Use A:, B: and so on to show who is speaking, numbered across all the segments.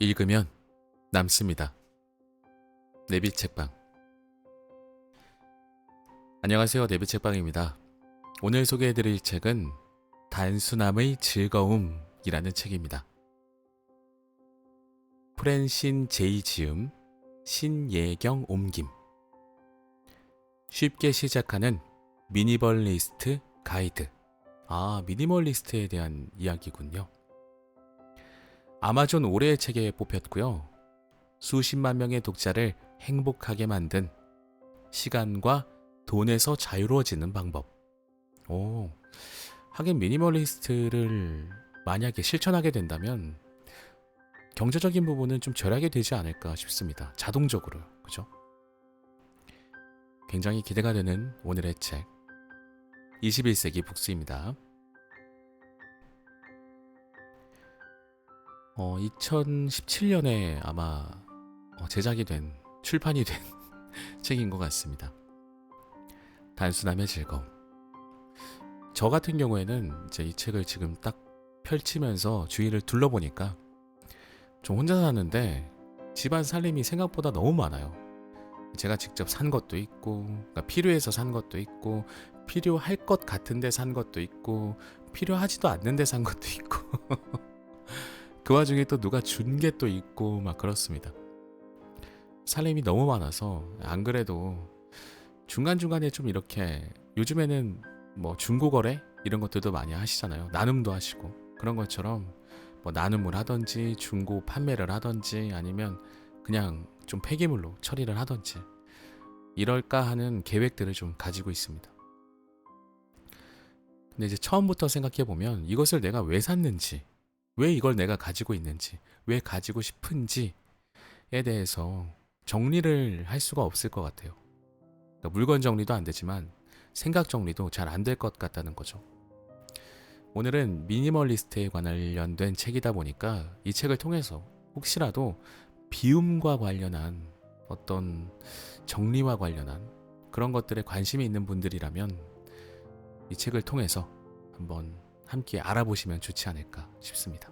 A: 읽으면 남습니다. 내비책방. 안녕하세요. 내비책방입니다. 오늘 소개해드릴 책은 단순함의 즐거움이라는 책입니다. 프랜신 제이 지음, 신예경 옮김. 쉽게 시작하는 미니멀리스트 가이드. 미니멀리스트에 대한 이야기군요. 아마존 올해의 책에 뽑혔고요. 수십만 명의 독자를 행복하게 만든 시간과 돈에서 자유로워지는 방법. 하긴 미니멀리스트를 만약에 실천하게 된다면 경제적인 부분은 좀 절약이 되지 않을까 싶습니다. 자동적으로요. 그죠? 굉장히 기대가 되는 오늘의 책. 21세기 북스입니다. 2017년에 아마 제작이 된, 출판이 된 책인 것 같습니다. 단순함의 즐거움. 저 같은 경우에는 이제 이 책을 지금 딱 펼치면서 주위를 둘러보니까 좀 혼자 사는데 집안 살림이 생각보다 너무 많아요. 제가 직접 산 것도 있고, 그러니까 필요해서 산 것도 있고, 필요할 것 같은데 산 것도 있고, 필요하지도 않는데 산 것도 있고 그 와중에 또 누가 준 게 또 있고 막 그렇습니다. 살림이 너무 많아서 안 그래도 중간중간에 좀 이렇게 요즘에는 뭐 중고거래 이런 것들도 많이 하시잖아요. 나눔도 하시고 그런 것처럼 뭐 나눔을 하든지 중고 판매를 하든지 아니면 그냥 좀 폐기물로 처리를 하든지 이럴까 하는 계획들을 좀 가지고 있습니다. 근데 이제 처음부터 생각해 보면 이것을 내가 왜 샀는지, 왜 이걸 내가 가지고 있는지, 왜 가지고 싶은지에 대해서 정리를 할 수가 없을 것 같아요. 그러니까 물건 정리도 안 되지만 생각 정리도 잘 안 될 것 같다는 거죠. 오늘은 미니멀리스트에 관련된 책이다 보니까 이 책을 통해서 혹시라도 비움과 관련한 어떤 정리와 관련한 그런 것들에 관심이 있는 분들이라면 이 책을 통해서 한번 함께 알아보시면 좋지 않을까 싶습니다.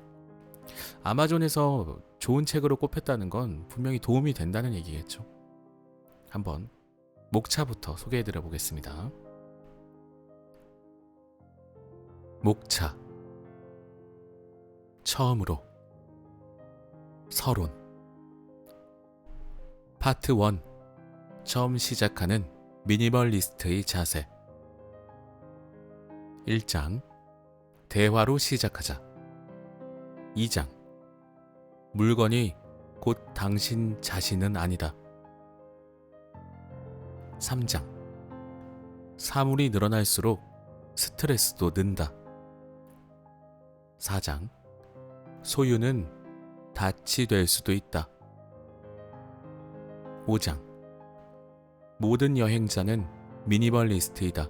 A: 아마존에서 좋은 책으로 꼽혔다는 건 분명히 도움이 된다는 얘기겠죠. 한번 목차부터 소개해드려 보겠습니다. 목차. 처음으로. 서론. 파트 1. 처음 시작하는 미니멀리스트의 자세. 1장. 대화로 시작하자. 2장. 물건이 곧 당신 자신은 아니다. 3장. 사물이 늘어날수록 스트레스도 는다. 4장. 소유는 닻이 될 수도 있다. 5장. 모든 여행자는 미니멀리스트이다.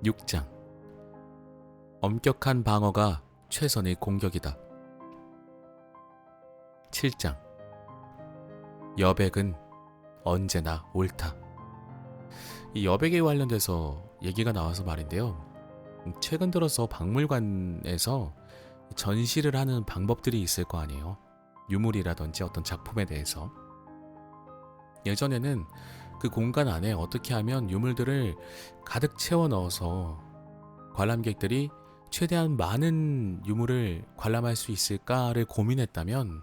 A: 6장. 엄격한 방어가 최선의 공격이다. 7장. 여백은 언제나 옳다. 이 여백에 관련돼서 얘기가 나와서 말인데요. 최근 들어서 박물관에서 전시를 하는 방법들이 있을 거 아니에요. 유물이라든지 어떤 작품에 대해서. 예전에는 그 공간 안에 어떻게 하면 유물들을 가득 채워 넣어서 관람객들이 최대한 많은 유물을 관람할 수 있을까를 고민했다면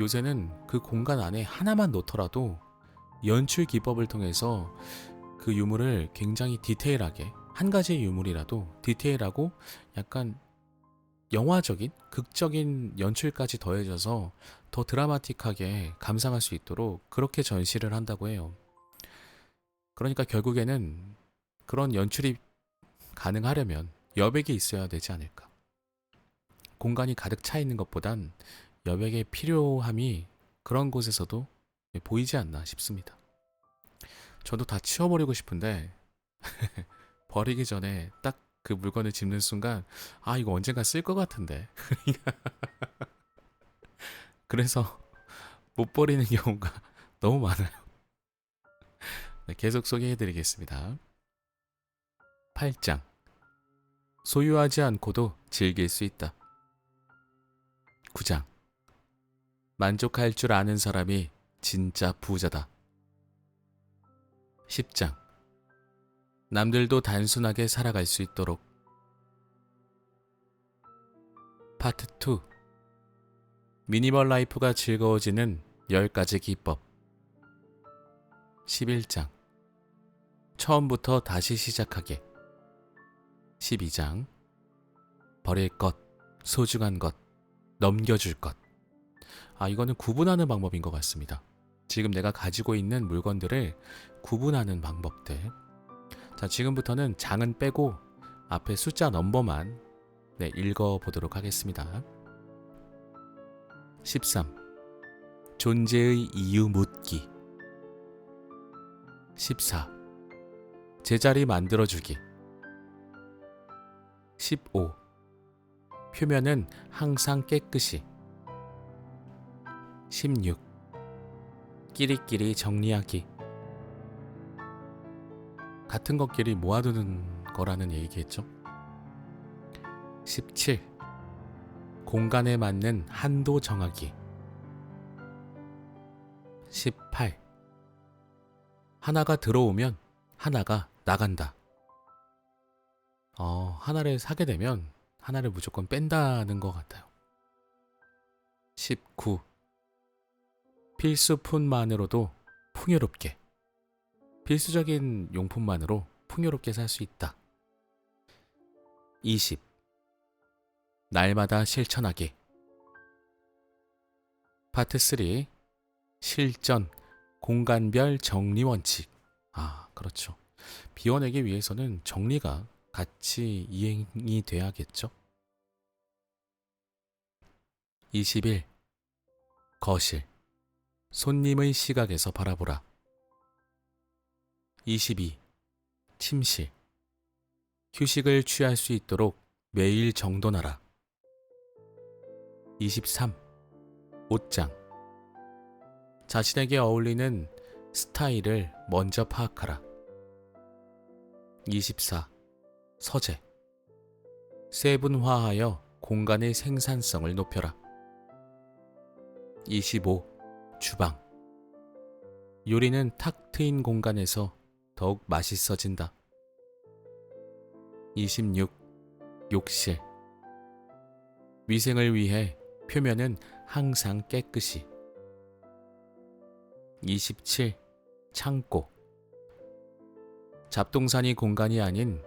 A: 요새는 그 공간 안에 하나만 놓더라도 연출 기법을 통해서 그 유물을 굉장히 디테일하게, 한 가지의 유물이라도 디테일하고 약간 영화적인, 극적인 연출까지 더해져서 더 드라마틱하게 감상할 수 있도록 그렇게 전시를 한다고 해요. 그러니까 결국에는 그런 연출이 가능하려면 여백이 있어야 되지 않을까. 공간이 가득 차 있는 것보단 여백의 필요함이 그런 곳에서도 보이지 않나 싶습니다. 저도 다 치워버리고 싶은데 버리기 전에 딱 그 물건을 집는 순간 이거 언젠가 쓸 것 같은데 그래서 못 버리는 경우가 너무 많아요. 네, 계속 소개해드리겠습니다. 8장. 소유하지 않고도 즐길 수 있다. 9장. 만족할 줄 아는 사람이 진짜 부자다. 10장. 남들도 단순하게 살아갈 수 있도록. 파트 2. 미니멀 라이프가 즐거워지는 10가지 기법. 11장. 처음부터 다시 시작하게. 12장. 버릴 것, 소중한 것, 넘겨줄 것. 이거는 구분하는 방법인 것 같습니다. 지금 내가 가지고 있는 물건들을 구분하는 방법들. 자, 지금부터는 장은 빼고 앞에 숫자 넘버만 읽어보도록 하겠습니다. 13. 존재의 이유 묻기. 14. 제자리 만들어주기. 15. 표면은 항상 깨끗이. 16. 끼리끼리 정리하기. 같은 것끼리 모아두는 거라는 얘기겠죠. 17. 공간에 맞는 한도 정하기. 18. 하나가 들어오면 하나가 나간다. 하나를 사게 되면 하나를 무조건 뺀다는 것 같아요. 19. 필수품만으로도 풍요롭게. 필수적인 용품만으로 풍요롭게 살 수 있다. 20. 날마다 실천하기. 파트 3. 실전, 공간별 정리 원칙. 그렇죠. 비워내기 위해서는 정리가 같이 이행이 돼야겠죠. 21. 거실, 손님의 시각에서 바라보라. 22. 침실, 휴식을 취할 수 있도록 매일 정돈하라. 23. 옷장, 자신에게 어울리는 스타일을 먼저 파악하라. 24. 서재, 세분화하여 공간의 생산성을 높여라. 25. 주방, 요리는 탁 트인 공간에서 더욱 맛있어진다. 26. 욕실, 위생을 위해 표면은 항상 깨끗이. 27. 창고, 잡동사니 공간이 아닌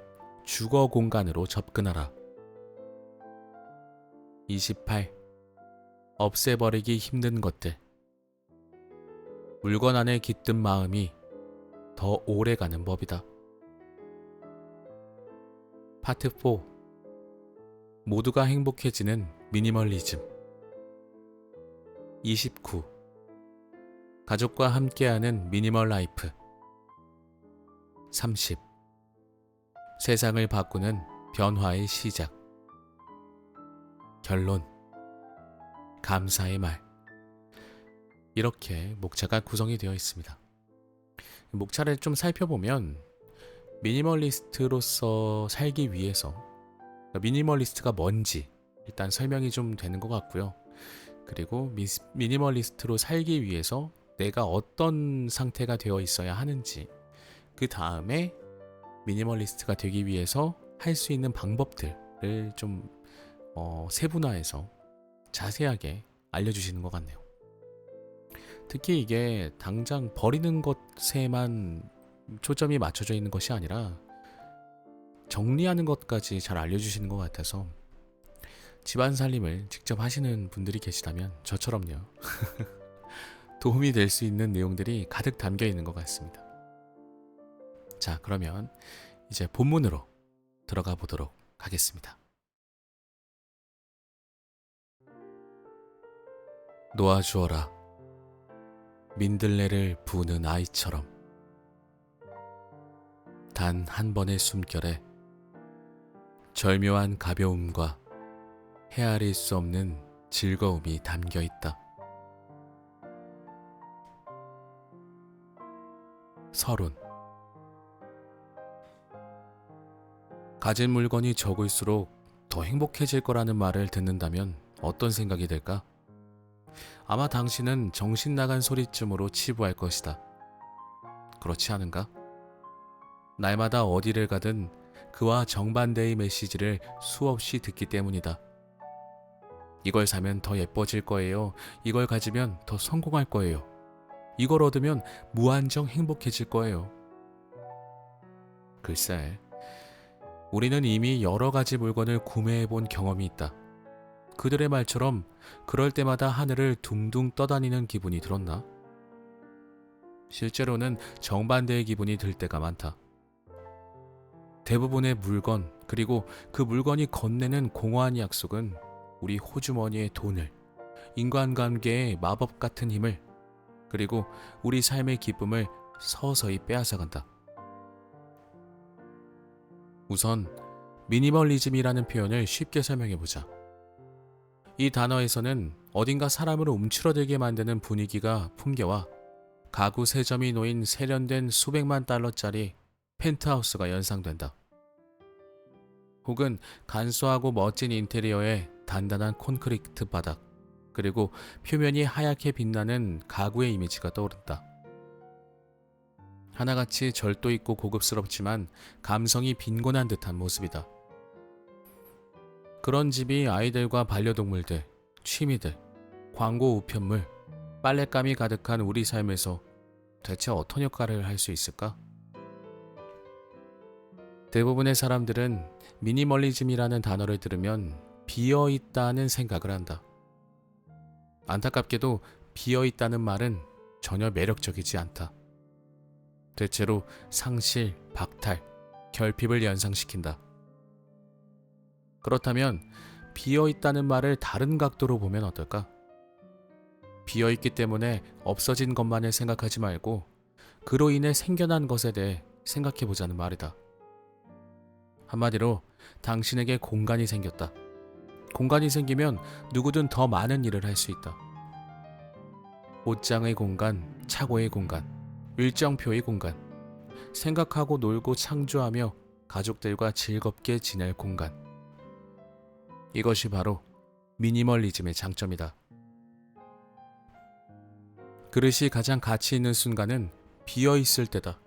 A: 주거 공간으로 접근하라. 28. 없애버리기 힘든 것들, 물건 안에 깃든 마음이 더 오래가는 법이다. 파트 4. 모두가 행복해지는 미니멀리즘. 29. 가족과 함께하는 미니멀 라이프. 30. 세상을 바꾸는 변화의 시작. 결론, 감사의 말. 이렇게 목차가 구성이 되어 있습니다. 목차를 좀 살펴보면 미니멀리스트로서 살기 위해서, 미니멀리스트가 뭔지 일단 설명이 좀 되는 것 같고요. 그리고 미니멀리스트로 살기 위해서 내가 어떤 상태가 되어 있어야 하는지, 그 다음에 미니멀리스트가 되기 위해서 할 수 있는 방법들을 좀 세분화해서 자세하게 알려주시는 것 같네요. 특히 이게 당장 버리는 것에만 초점이 맞춰져 있는 것이 아니라 정리하는 것까지 잘 알려주시는 것 같아서 집안 살림을 직접 하시는 분들이 계시다면 저처럼요 도움이 될 수 있는 내용들이 가득 담겨 있는 것 같습니다. 자, 그러면 이제 본문으로 들어가 보도록 하겠습니다. 놓아주어라, 민들레를 부는 아이처럼. 단 한 번의 숨결에 절묘한 가벼움과 헤아릴 수 없는 즐거움이 담겨 있다. 서론. 가진 물건이 적을수록 더 행복해질 거라는 말을 듣는다면 어떤 생각이 들까? 아마 당신은 정신 나간 소리쯤으로 치부할 것이다. 그렇지 않은가? 날마다 어디를 가든 그와 정반대의 메시지를 수없이 듣기 때문이다. 이걸 사면 더 예뻐질 거예요. 이걸 가지면 더 성공할 거예요. 이걸 얻으면 무한정 행복해질 거예요. 글쎄, 우리는 이미 여러 가지 물건을 구매해 본 경험이 있다. 그들의 말처럼 그럴 때마다 하늘을 둥둥 떠다니는 기분이 들었나? 실제로는 정반대의 기분이 들 때가 많다. 대부분의 물건, 그리고 그 물건이 건네는 공허한 약속은 우리 호주머니의 돈을, 인간관계의 마법 같은 힘을, 그리고 우리 삶의 기쁨을 서서히 빼앗아간다. 우선 미니멀리즘이라는 표현을 쉽게 설명해보자. 이 단어에서는 어딘가 사람을 움츠러들게 만드는 분위기가 풍겨와 가구 세점이 놓인 세련된 수백만 달러짜리 펜트하우스가 연상된다. 혹은 간소하고 멋진 인테리어에 단단한 콘크리트 바닥, 그리고 표면이 하얗게 빛나는 가구의 이미지가 떠오른다. 하나같이 절도 있고 고급스럽지만 감성이 빈곤한 듯한 모습이다. 그런 집이 아이들과 반려동물들, 취미들, 광고 우편물, 빨랫감이 가득한 우리 삶에서 대체 어떤 역할을 할 수 있을까? 대부분의 사람들은 미니멀리즘이라는 단어를 들으면 비어있다는 생각을 한다. 안타깝게도 비어있다는 말은 전혀 매력적이지 않다. 대체로 상실, 박탈, 결핍을 연상시킨다. 그렇다면 비어있다는 말을 다른 각도로 보면 어떨까? 비어있기 때문에 없어진 것만을 생각하지 말고 그로 인해 생겨난 것에 대해 생각해보자는 말이다. 한마디로 당신에게 공간이 생겼다. 공간이 생기면 누구든 더 많은 일을 할 수 있다. 옷장의 공간, 차고의 공간, 일정표의 공간, 생각하고 놀고 창조하며 가족들과 즐겁게 지낼 공간. 이것이 바로 미니멀리즘의 장점이다. 그릇이 가장 가치 있는 순간은 비어 있을 때다.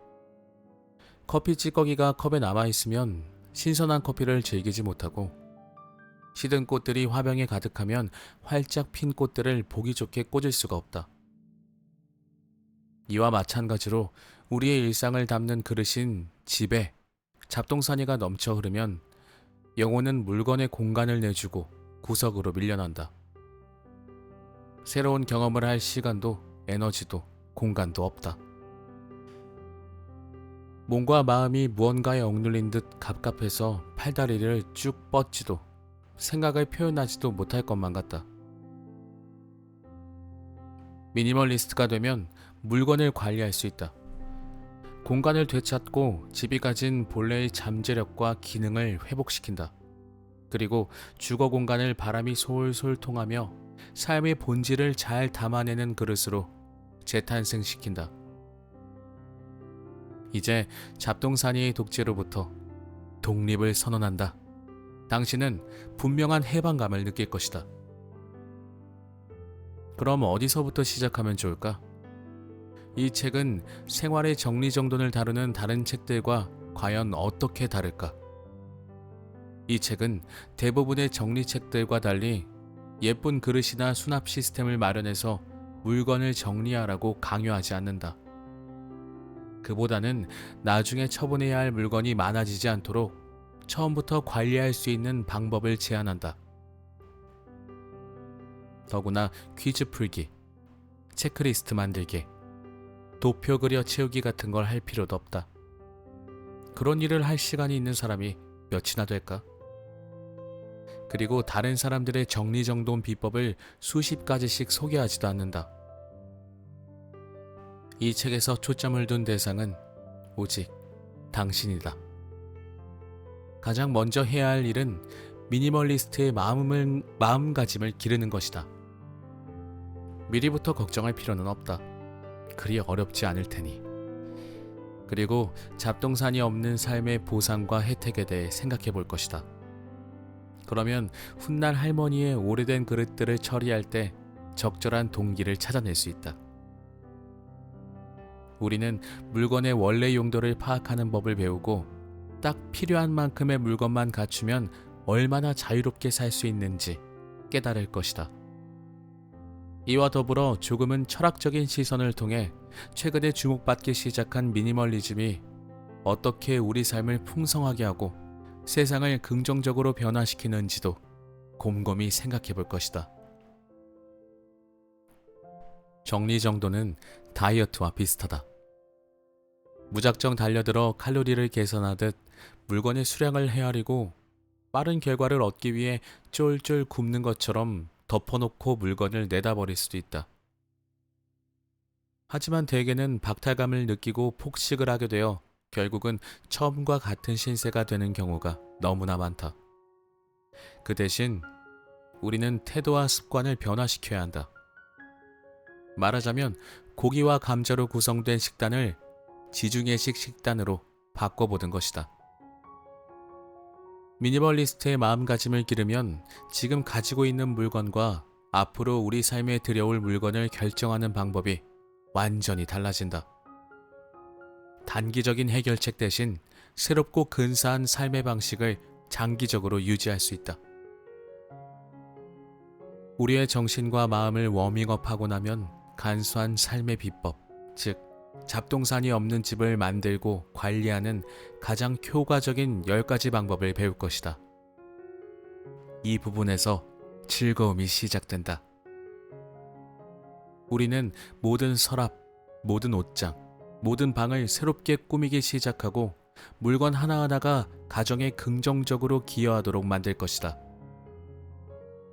A: 커피 찌꺼기가 컵에 남아있으면 신선한 커피를 즐기지 못하고, 시든 꽃들이 화병에 가득하면 활짝 핀 꽃들을 보기 좋게 꽂을 수가 없다. 이와 마찬가지로 우리의 일상을 담는 그릇인 집에 잡동사니가 넘쳐 흐르면 영혼은 물건의 공간을 내주고 구석으로 밀려난다. 새로운 경험을 할 시간도 에너지도 공간도 없다. 몸과 마음이 무언가에 억눌린 듯 갑갑해서 팔다리를 쭉 뻗지도 생각을 표현하지도 못할 것만 같다. 미니멀리스트가 되면 물건을 관리할 수 있다. 공간을 되찾고 집이 가진 본래의 잠재력과 기능을 회복시킨다. 그리고 주거 공간을 바람이 솔솔 통하며 삶의 본질을 잘 담아내는 그릇으로 재탄생시킨다. 이제 잡동사니의 독재로부터 독립을 선언한다. 당신은 분명한 해방감을 느낄 것이다. 그럼 어디서부터 시작하면 좋을까? 이 책은 생활의 정리정돈을 다루는 다른 책들과 과연 어떻게 다를까? 이 책은 대부분의 정리책들과 달리 예쁜 그릇이나 수납 시스템을 마련해서 물건을 정리하라고 강요하지 않는다. 그보다는 나중에 처분해야 할 물건이 많아지지 않도록 처음부터 관리할 수 있는 방법을 제안한다. 더구나 퀴즈 풀기, 체크리스트 만들기, 도표 그려 채우기 같은 걸 할 필요도 없다. 그런 일을 할 시간이 있는 사람이 몇이나 될까? 그리고 다른 사람들의 정리정돈 비법을 수십 가지씩 소개하지도 않는다. 이 책에서 초점을 둔 대상은 오직 당신이다. 가장 먼저 해야 할 일은 미니멀리스트의 마음가짐을 기르는 것이다. 미리부터 걱정할 필요는 없다. 그리 어렵지 않을 테니. 그리고 잡동사니 없는 삶의 보상과 혜택에 대해 생각해 볼 것이다. 그러면 훗날 할머니의 오래된 그릇들을 처리할 때 적절한 동기를 찾아낼 수 있다. 우리는 물건의 원래 용도를 파악하는 법을 배우고 딱 필요한 만큼의 물건만 갖추면 얼마나 자유롭게 살 수 있는지 깨달을 것이다. 이와 더불어 조금은 철학적인 시선을 통해 최근에 주목받기 시작한 미니멀리즘이 어떻게 우리 삶을 풍성하게 하고 세상을 긍정적으로 변화시키는지도 곰곰이 생각해 볼 것이다. 정리정돈은 다이어트와 비슷하다. 무작정 달려들어 칼로리를 계산하듯 물건의 수량을 헤아리고 빠른 결과를 얻기 위해 쫄쫄 굶는 것처럼 덮어놓고 물건을 내다버릴 수도 있다. 하지만 대개는 박탈감을 느끼고 폭식을 하게 되어 결국은 처음과 같은 신세가 되는 경우가 너무나 많다. 그 대신 우리는 태도와 습관을 변화시켜야 한다. 말하자면 고기와 감자로 구성된 식단을 지중해식 식단으로 바꿔보는 것이다. 미니멀리스트의 마음가짐을 기르면 지금 가지고 있는 물건과 앞으로 우리 삶에 들여올 물건을 결정하는 방법이 완전히 달라진다. 단기적인 해결책 대신 새롭고 근사한 삶의 방식을 장기적으로 유지할 수 있다. 우리의 정신과 마음을 워밍업하고 나면 간소한 삶의 비법, 즉 잡동사니 없는 집을 만들고 관리하는 가장 효과적인 10가지 방법을 배울 것이다. 이 부분에서 즐거움이 시작된다. 우리는 모든 서랍, 모든 옷장, 모든 방을 새롭게 꾸미기 시작하고 물건 하나하나가 가정에 긍정적으로 기여하도록 만들 것이다.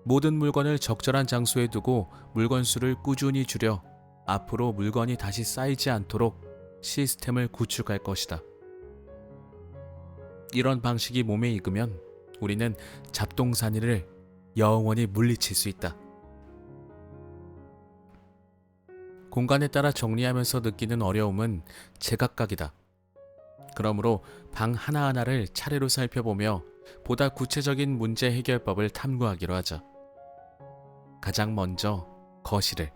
A: 모든 물건을 적절한 장소에 두고 물건 수를 꾸준히 줄여 앞으로 물건이 다시 쌓이지 않도록 시스템을 구축할 것이다. 이런 방식이 몸에 익으면 우리는 잡동사니를 영원히 물리칠 수 있다. 공간에 따라 정리하면서 느끼는 어려움은 제각각이다. 그러므로 방 하나하나를 차례로 살펴보며 보다 구체적인 문제 해결법을 탐구하기로 하자. 가장 먼저 거실을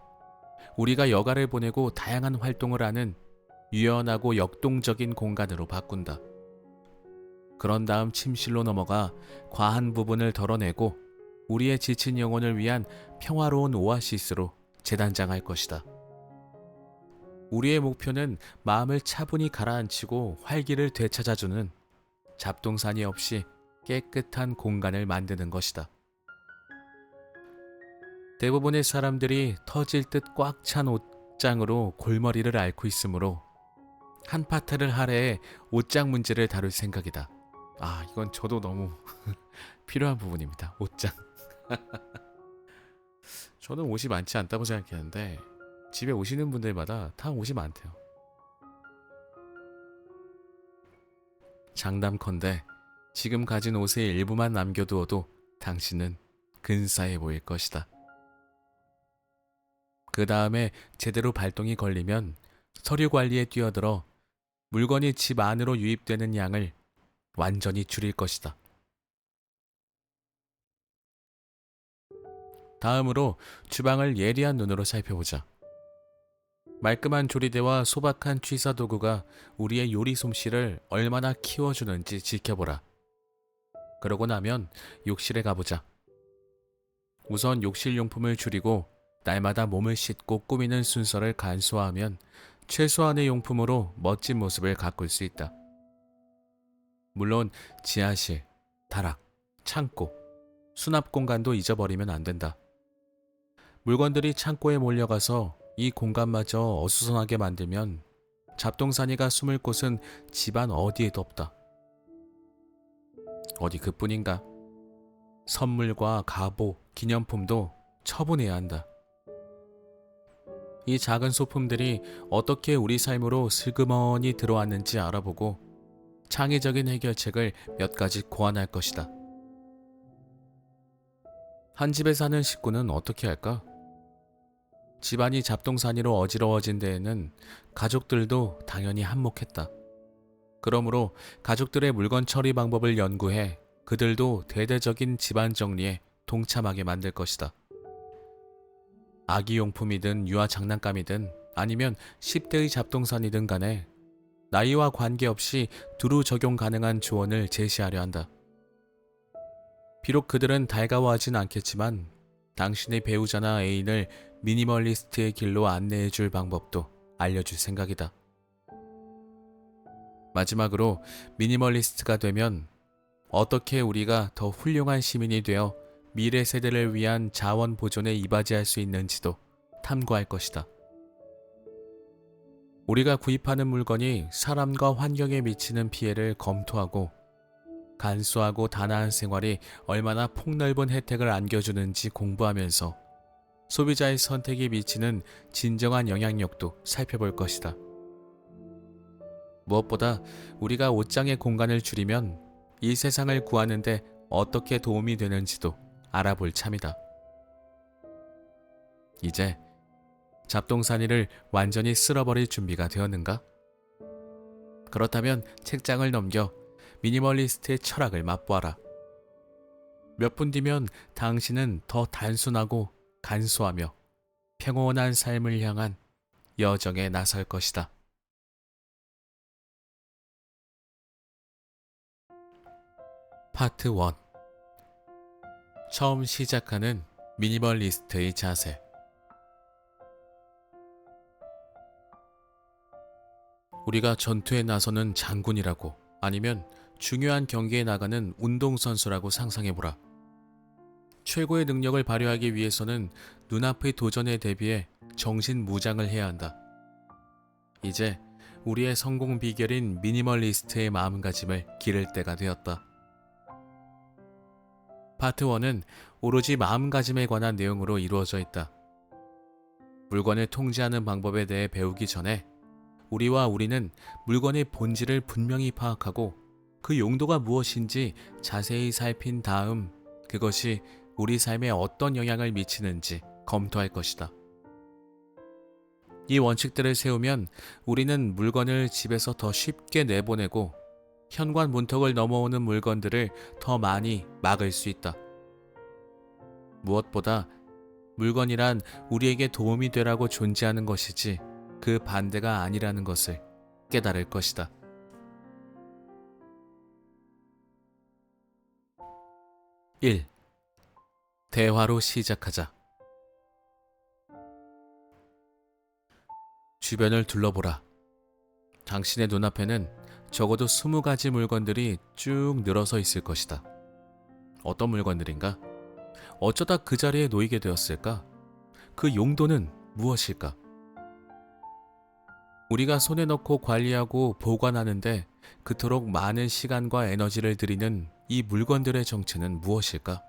A: 우리가 여가를 보내고 다양한 활동을 하는 유연하고 역동적인 공간으로 바꾼다. 그런 다음 침실로 넘어가 과한 부분을 덜어내고 우리의 지친 영혼을 위한 평화로운 오아시스로 재단장할 것이다. 우리의 목표는 마음을 차분히 가라앉히고 활기를 되찾아주는 잡동사니 없이 깨끗한 공간을 만드는 것이다. 대부분의 사람들이 터질 듯 꽉 찬 옷장으로 골머리를 앓고 있으므로 한 파트를 할애해 옷장 문제를 다룰 생각이다. 이건 저도 너무 필요한 부분입니다. 옷장. 저는 옷이 많지 않다고 생각했는데 집에 오시는 분들마다 다 옷이 많대요. 장담컨대 지금 가진 옷의 일부만 남겨두어도 당신은 근사해 보일 것이다. 그 다음에 제대로 발동이 걸리면 서류 관리에 뛰어들어 물건이 집 안으로 유입되는 양을 완전히 줄일 것이다. 다음으로 주방을 예리한 눈으로 살펴보자. 말끔한 조리대와 소박한 취사 도구가 우리의 요리 솜씨를 얼마나 키워주는지 지켜보라. 그러고 나면 욕실에 가보자. 우선 욕실 용품을 줄이고 날마다 몸을 씻고 꾸미는 순서를 간소화하면 최소한의 용품으로 멋진 모습을 가꿀 수 있다. 물론 지하실, 다락, 창고, 수납 공간도 잊어버리면 안 된다. 물건들이 창고에 몰려가서 이 공간마저 어수선하게 만들면 잡동사니가 숨을 곳은 집안 어디에도 없다. 어디 그뿐인가? 선물과 갑오, 기념품도 처분해야 한다. 이 작은 소품들이 어떻게 우리 삶으로 슬그머니 들어왔는지 알아보고 창의적인 해결책을 몇 가지 고안할 것이다. 한 집에 사는 식구는 어떻게 할까? 집안이 잡동사니로 어지러워진 데에는 가족들도 당연히 한몫했다. 그러므로 가족들의 물건 처리 방법을 연구해 그들도 대대적인 집안 정리에 동참하게 만들 것이다. 아기용품이든 유아 장난감이든 아니면 10대의 잡동사니든 간에 나이와 관계없이 두루 적용 가능한 조언을 제시하려 한다. 비록 그들은 달가워하진 않겠지만 당신의 배우자나 애인을 미니멀리스트의 길로 안내해 줄 방법도 알려줄 생각이다. 마지막으로 미니멀리스트가 되면 어떻게 우리가 더 훌륭한 시민이 되어 미래 세대를 위한 자원 보존에 이바지할 수 있는지도 탐구할 것이다. 우리가 구입하는 물건이 사람과 환경에 미치는 피해를 검토하고 간소하고 단아한 생활이 얼마나 폭넓은 혜택을 안겨주는지 공부하면서 소비자의 선택에 미치는 진정한 영향력도 살펴볼 것이다. 무엇보다 우리가 옷장의 공간을 줄이면 이 세상을 구하는데 어떻게 도움이 되는지도 알아볼 참이다. 이제 잡동사니를 완전히 쓸어버릴 준비가 되었는가? 그렇다면 책장을 넘겨 미니멀리스트의 철학을 맛보아라. 몇 분 뒤면 당신은 더 단순하고 간소하며 평온한 삶을 향한 여정에 나설 것이다. 파트 1. 처음 시작하는 미니멀리스트의 자세. 우리가 전투에 나서는 장군이라고 아니면 중요한 경기에 나가는 운동선수라고 상상해보라. 최고의 능력을 발휘하기 위해서는 눈앞의 도전에 대비해 정신무장을 해야 한다. 이제 우리의 성공 비결인 미니멀리스트의 마음가짐을 기를 때가 되었다. 파트 1은 오로지 마음가짐에 관한 내용으로 이루어져 있다. 물건을 통제하는 방법에 대해 배우기 전에 우리는 물건의 본질을 분명히 파악하고 그 용도가 무엇인지 자세히 살핀 다음 그것이 우리 삶에 어떤 영향을 미치는지 검토할 것이다. 이 원칙들을 세우면 우리는 물건을 집에서 더 쉽게 내보내고 현관 문턱을 넘어오는 물건들을 더 많이 막을 수 있다. 무엇보다 물건이란 우리에게 도움이 되라고 존재하는 것이지 그 반대가 아니라는 것을 깨달을 것이다. 1. 대화로 시작하자. 주변을 둘러보라. 당신의 눈앞에는 적어도 20가지 물건들이 쭉 늘어서 있을 것이다. 어떤 물건들인가? 어쩌다 그 자리에 놓이게 되었을까? 그 용도는 무엇일까? 우리가 손에 넣고 관리하고 보관하는데 그토록 많은 시간과 에너지를 들이는 이 물건들의 정체는 무엇일까?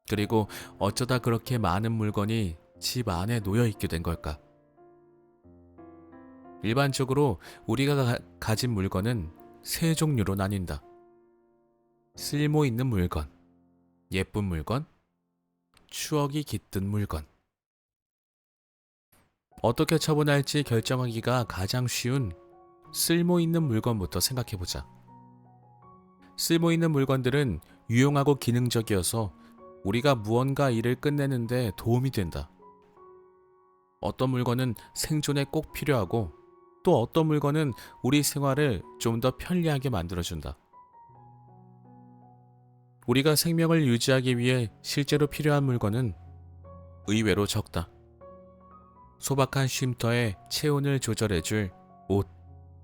A: 그리고 어쩌다 그렇게 많은 물건이 집 안에 놓여 있게 된 걸까? 일반적으로 우리가 가진 물건은 세 종류로 나뉜다. 쓸모 있는 물건, 예쁜 물건, 추억이 깃든 물건. 어떻게 처분할지 결정하기가 가장 쉬운 쓸모 있는 물건부터 생각해보자. 쓸모 있는 물건들은 유용하고 기능적이어서 우리가 무언가 일을 끝내는데 도움이 된다. 어떤 물건은 생존에 꼭 필요하고 또 어떤 물건은 우리 생활을 좀 더 편리하게 만들어준다. 우리가 생명을 유지하기 위해 실제로 필요한 물건은 의외로 적다. 소박한 쉼터에 체온을 조절해줄 옷,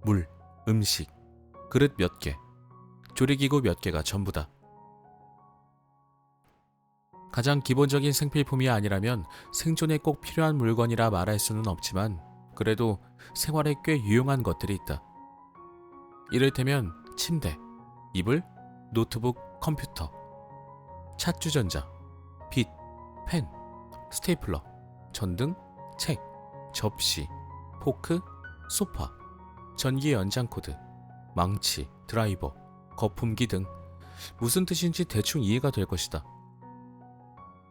A: 물, 음식, 그릇 몇 개, 조리기구 몇 개가 전부다. 가장 기본적인 생필품이 아니라면 생존에 꼭 필요한 물건이라 말할 수는 없지만 그래도 생활에 꽤 유용한 것들이 있다. 이를테면 침대, 이불, 노트북, 컴퓨터, 찻주전자, 빗, 펜, 스테이플러, 전등, 책, 접시, 포크, 소파, 전기 연장 코드, 망치, 드라이버, 거품기 등 무슨 뜻인지 대충 이해가 될 것이다.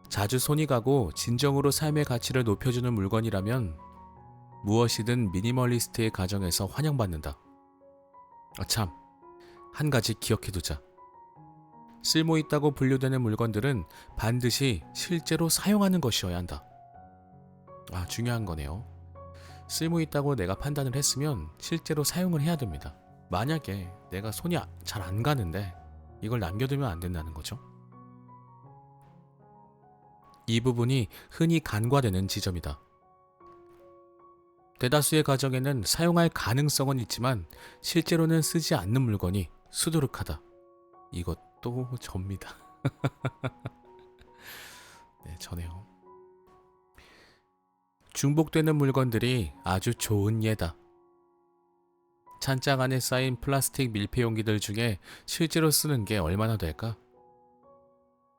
A: 자주 손이 가고 진정으로 삶의 가치를 높여주는 물건이라면 무엇이든 미니멀리스트의 가정에서 환영받는다. 참, 한 가지 기억해두자. 쓸모있다고 분류되는 물건들은 반드시 실제로 사용하는 것이어야 한다. 중요한 거네요. 쓸모 있다고 내가 판단을 했으면 실제로 사용을 해야 됩니다. 만약에 내가 손이 잘 안 가는데 이걸 남겨두면 안 된다는 거죠. 이 부분이 흔히 간과되는 지점이다. 대다수의 가정에는 사용할 가능성은 있지만 실제로는 쓰지 않는 물건이 수두룩하다. 이것도 접니다. 네, 저네요. 중복되는 물건들이 아주 좋은 예다. 찬장 안에 쌓인 플라스틱 밀폐용기들 중에 실제로 쓰는 게 얼마나 될까?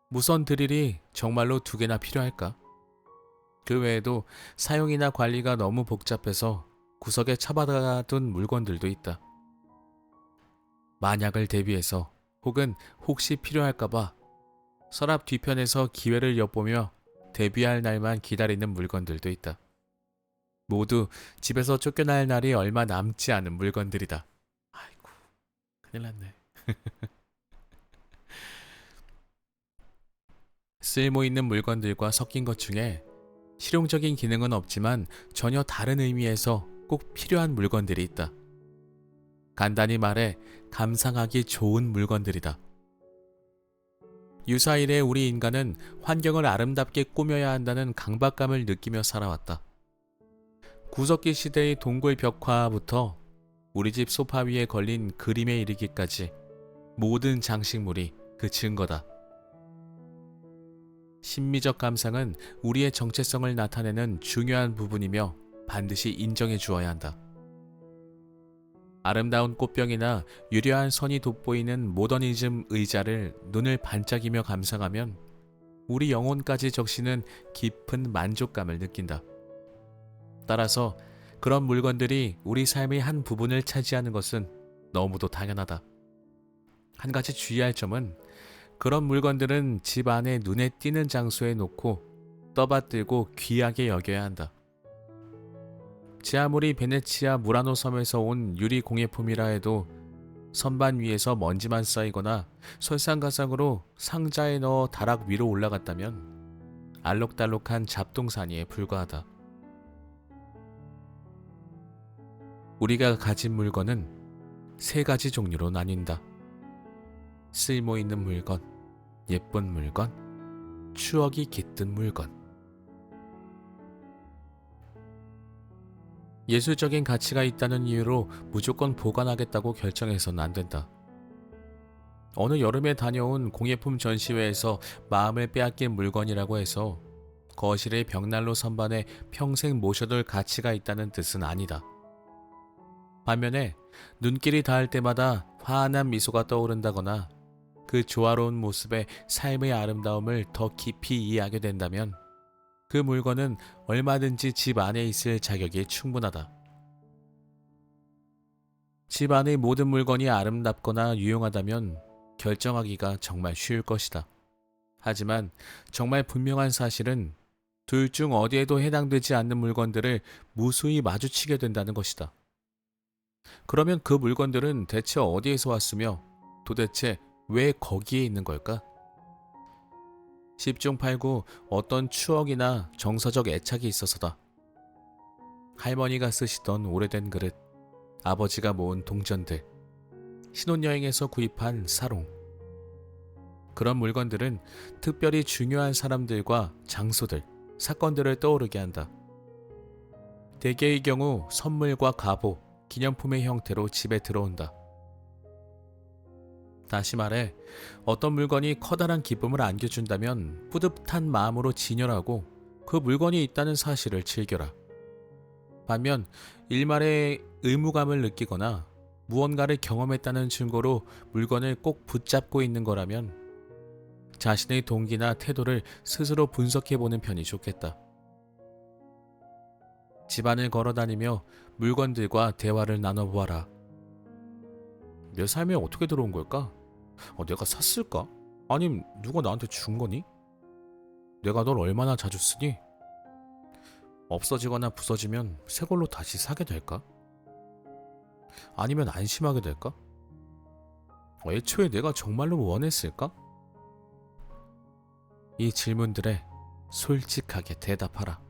A: 무선 드릴이 정말로 2개나 필요할까? 그 외에도 사용이나 관리가 너무 복잡해서 구석에 처박아둔 물건들도 있다. 만약을 대비해서 혹은 혹시 필요할까봐 서랍 뒤편에서 기회를 엿보며 대비할 날만 기다리는 물건들도 있다. 모두 집에서 쫓겨날 날이 얼마 남지 않은 물건들이다. 아이고, 큰일 났네. 쓸모 있는 물건들과 섞인 것 중에 실용적인 기능은 없지만 전혀 다른 의미에서 꼭 필요한 물건들이 있다. 간단히 말해 감상하기 좋은 물건들이다. 유사일에 우리 인간은 환경을 아름답게 꾸며야 한다는 강박감을 느끼며 살아왔다. 구석기 시대의 동굴 벽화부터 우리 집 소파 위에 걸린 그림에 이르기까지 모든 장식물이 그 증거다. 심미적 감상은 우리의 정체성을 나타내는 중요한 부분이며 반드시 인정해 주어야 한다. 아름다운 꽃병이나 유려한 선이 돋보이는 모더니즘 의자를 눈을 반짝이며 감상하면 우리 영혼까지 적시는 깊은 만족감을 느낀다. 따라서 그런 물건들이 우리 삶의 한 부분을 차지하는 것은 너무도 당연하다. 한 가지 주의할 점은 그런 물건들은 집 안에 눈에 띄는 장소에 놓고 떠받들고 귀하게 여겨야 한다. 제 아무리 베네치아 무라노 섬에서 온 유리 공예품이라 해도 선반 위에서 먼지만 쌓이거나 설상가상으로 상자에 넣어 다락 위로 올라갔다면 알록달록한 잡동사니에 불과하다. 우리가 가진 물건은 3가지 종류로 나뉜다. 쓸모 있는 물건, 예쁜 물건, 추억이 깃든 물건. 예술적인 가치가 있다는 이유로 무조건 보관하겠다고 결정해서는 안 된다. 어느 여름에 다녀온 공예품 전시회에서 마음을 빼앗긴 물건이라고 해서 거실의 벽난로 선반에 평생 모셔둘 가치가 있다는 뜻은 아니다. 반면에 눈길이 닿을 때마다 환한 미소가 떠오른다거나 그 조화로운 모습에 삶의 아름다움을 더 깊이 이해하게 된다면 그 물건은 얼마든지 집 안에 있을 자격이 충분하다. 집 안의 모든 물건이 아름답거나 유용하다면 결정하기가 정말 쉬울 것이다. 하지만 정말 분명한 사실은 둘 중 어디에도 해당되지 않는 물건들을 무수히 마주치게 된다는 것이다. 그러면 그 물건들은 대체 어디에서 왔으며 도대체 왜 거기에 있는 걸까? 10중 8구 어떤 추억이나 정서적 애착이 있어서다. 할머니가 쓰시던 오래된 그릇, 아버지가 모은 동전들, 신혼여행에서 구입한 사롱. 그런 물건들은 특별히 중요한 사람들과 장소들, 사건들을 떠오르게 한다. 대개의 경우 선물과 갑오, 기념품의 형태로 집에 들어온다. 다시 말해 어떤 물건이 커다란 기쁨을 안겨준다면 뿌듯한 마음으로 진열하고 그 물건이 있다는 사실을 즐겨라. 반면 일말의 의무감을 느끼거나 무언가를 경험했다는 증거로 물건을 꼭 붙잡고 있는 거라면 자신의 동기나 태도를 스스로 분석해보는 편이 좋겠다. 집안을 걸어다니며 물건들과 대화를 나눠보아라. 내 삶에 어떻게 들어온 걸까? 내가 샀을까? 아님 누가 나한테 준 거니? 내가 널 얼마나 자주 쓰니? 없어지거나 부서지면 새 걸로 다시 사게 될까? 아니면 안심하게 될까? 애초에 내가 정말로 원했을까? 이 질문들에 솔직하게 대답하라.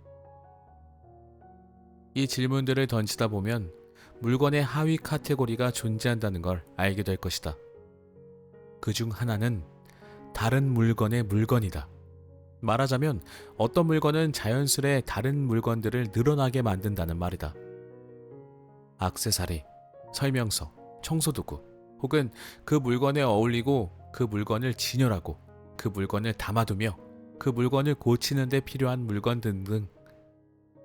A: 이 질문들을 던지다 보면 물건의 하위 카테고리가 존재한다는 걸 알게 될 것이다. 그중 하나는 다른 물건의 물건이다. 말하자면 어떤 물건은 자연스레 다른 물건들을 늘어나게 만든다는 말이다. 액세서리, 설명서, 청소도구, 혹은 그 물건에 어울리고 그 물건을 진열하고 그 물건을 담아두며 그 물건을 고치는 데 필요한 물건 등등.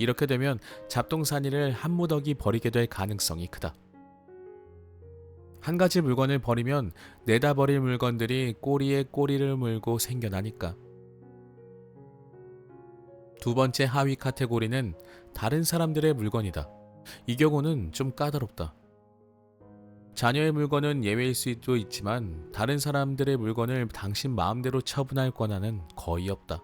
A: 이렇게 되면 잡동사니를 한 무더기 버리게 될 가능성이 크다. 한 가지 물건을 버리면 내다 버릴 물건들이 꼬리에 꼬리를 물고 생겨나니까. 두 번째 하위 카테고리는 다른 사람들의 물건이다. 이 경우는 좀 까다롭다. 자녀의 물건은 예외일 수도 있지만 다른 사람들의 물건을 당신 마음대로 처분할 권한은 거의 없다.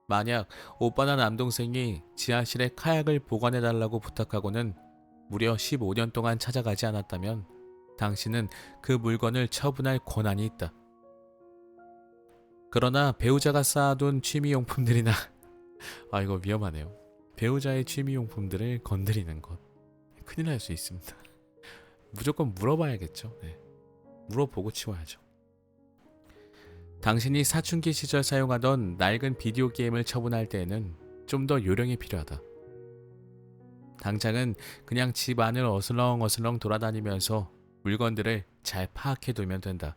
A: 만약 오빠나 남동생이 지하실에 카약을 보관해달라고 부탁하고는 무려 15년 동안 찾아가지 않았다면 당신은 그 물건을 처분할 권한이 있다. 그러나 배우자가 쌓아둔 취미용품들이나 이거 위험하네요. 배우자의 취미용품들을 건드리는 것 큰일 날 수 있습니다. 무조건 물어봐야겠죠. 네. 물어보고 치워야죠. 당신이 사춘기 시절 사용하던 낡은 비디오 게임을 처분할 때에는 좀 더 요령이 필요하다. 당장은 그냥 집 안을 어슬렁어슬렁 돌아다니면서 물건들을 잘 파악해두면 된다.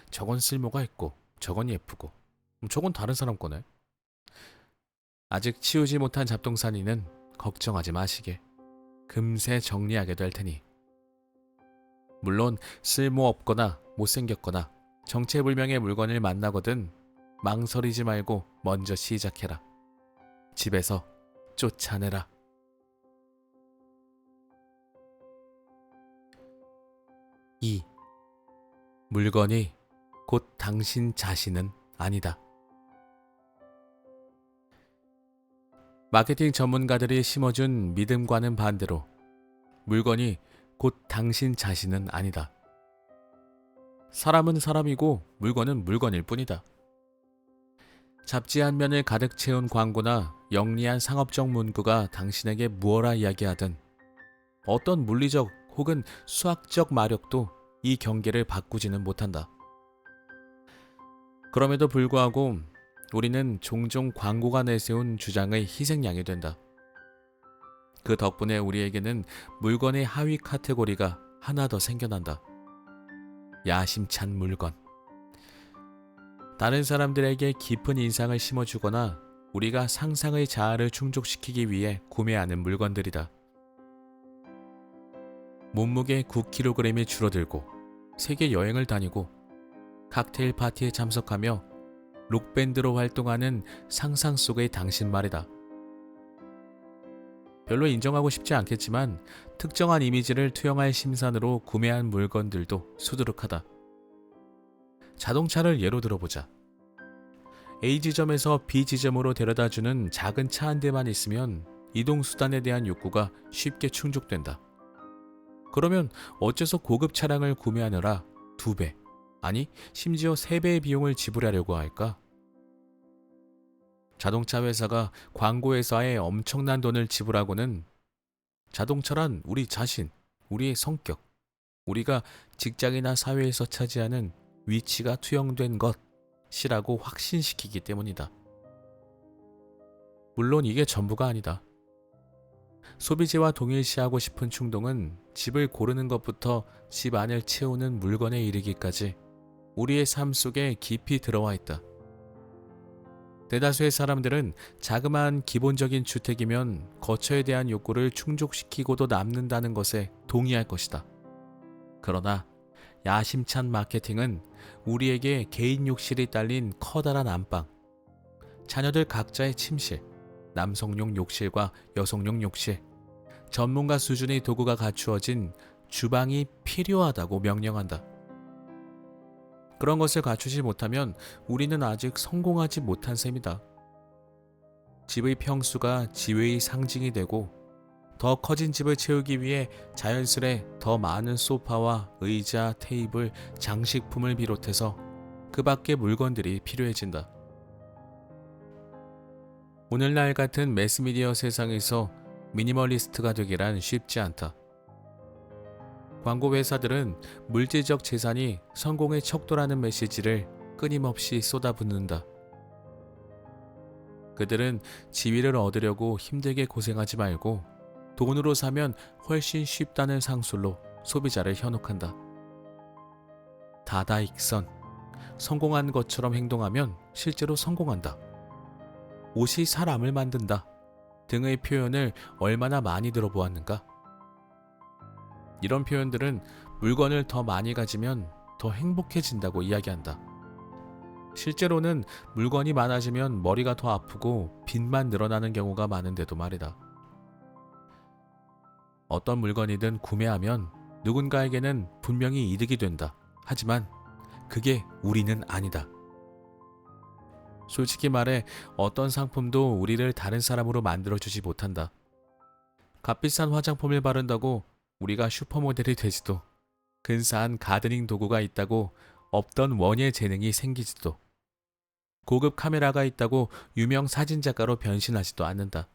A: 저건 쓸모가 있고 저건 예쁘고 저건 다른 사람 거네. 아직 치우지 못한 잡동사니는 걱정하지 마시게. 금세 정리하게 될 테니. 물론 쓸모없거나 못생겼거나 정체불명의 물건을 만나거든 망설이지 말고 먼저 시작해라. 집에서 쫓아내라. 2. 물건이 곧 당신 자신은 아니다. 마케팅 전문가들이 심어준 믿음과는 반대로 물건이 곧 당신 자신은 아니다. 사람은 사람이고 물건은 물건일 뿐이다. 잡지 한 면을 가득 채운 광고나 영리한 상업적 문구가 당신에게 무엇라 이야기하든 어떤 물리적 혹은 수학적 마력도 이 경계를 바꾸지는 못한다. 그럼에도 불구하고 우리는 종종 광고가 내세운 주장의 희생양이 된다. 그 덕분에 우리에게는 물건의 하위 카테고리가 하나 더 생겨난다. 야심찬 물건. 다른 사람들에게 깊은 인상을 심어주거나 우리가 상상의 자아를 충족시키기 위해 구매하는 물건들이다. 몸무게 9kg이 줄어들고 세계 여행을 다니고 칵테일 파티에 참석하며 록밴드로 활동하는 상상 속의 당신 말이다. 별로 인정하고 싶지 않겠지만 특정한 이미지를 투영할 심산으로 구매한 물건들도 수두룩하다. 자동차를 예로 들어보자. A 지점에서 B 지점으로 데려다주는 작은 차 한 대만 있으면 이동수단에 대한 욕구가 쉽게 충족된다. 그러면 어째서 고급 차량을 구매하느라 2배, 아니 심지어 3배의 비용을 지불하려고 할까? 자동차 회사가 광고 회사에 엄청난 돈을 지불하고는 자동차란 우리 자신, 우리의 성격, 우리가 직장이나 사회에서 차지하는 위치가 투영된 것이라고 확신시키기 때문이다. 물론 이게 전부가 아니다. 소비재와 동일시하고 싶은 충동은 집을 고르는 것부터 집 안을 채우는 물건에 이르기까지 우리의 삶 속에 깊이 들어와 있다. 대다수의 사람들은 자그마한 기본적인 주택이면 거처에 대한 욕구를 충족시키고도 남는다는 것에 동의할 것이다. 그러나 야심찬 마케팅은 우리에게 개인 욕실이 딸린 커다란 안방, 자녀들 각자의 침실, 남성용 욕실과 여성용 욕실, 전문가 수준의 도구가 갖추어진 주방이 필요하다고 명령한다. 그런 것을 갖추지 못하면 우리는 아직 성공하지 못한 셈이다. 집의 평수가 지위의 상징이 되고 더 커진 집을 채우기 위해 자연스레 더 많은 소파와 의자, 테이블, 장식품을 비롯해서 그 밖의 물건들이 필요해진다. 오늘날 같은 매스미디어 세상에서 미니멀리스트가 되기란 쉽지 않다. 광고 회사들은 물질적 재산이 성공의 척도라는 메시지를 끊임없이 쏟아붓는다. 그들은 지위를 얻으려고 힘들게 고생하지 말고 돈으로 사면 훨씬 쉽다는 상술로 소비자를 현혹한다. 다다익선, 성공한 것처럼 행동하면 실제로 성공한다. 옷이 사람을 만든다 등의 표현을 얼마나 많이 들어보았는가? 이런 표현들은 물건을 더 많이 가지면 더 행복해진다고 이야기한다. 실제로는 물건이 많아지면 머리가 더 아프고 빚만 늘어나는 경우가 많은데도 말이다. 어떤 물건이든 구매하면 누군가에게는 분명히 이득이 된다. 하지만 그게 우리는 아니다. 솔직히 말해 어떤 상품도 우리를 다른 사람으로 만들어주지 못한다. 값비싼 화장품을 바른다고 우리가 슈퍼모델이 되지도, 근사한 가드닝 도구가 있다고 없던 원예 재능이 생기지도, 고급 카메라가 있다고 유명 사진작가로 변신하지도 않는다.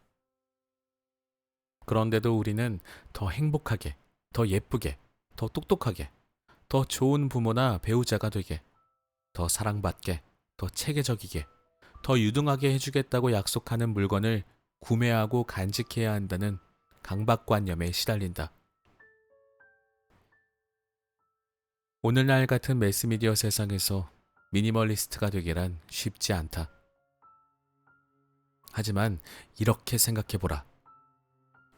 A: 그런데도 우리는 더 행복하게, 더 예쁘게, 더 똑똑하게, 더 좋은 부모나 배우자가 되게, 더 사랑받게, 더 체계적이게, 더 유능하게 해주겠다고 약속하는 물건을 구매하고 간직해야 한다는 강박관념에 시달린다. 오늘날 같은 매스미디어 세상에서 미니멀리스트가 되기란 쉽지 않다. 하지만 이렇게 생각해보라.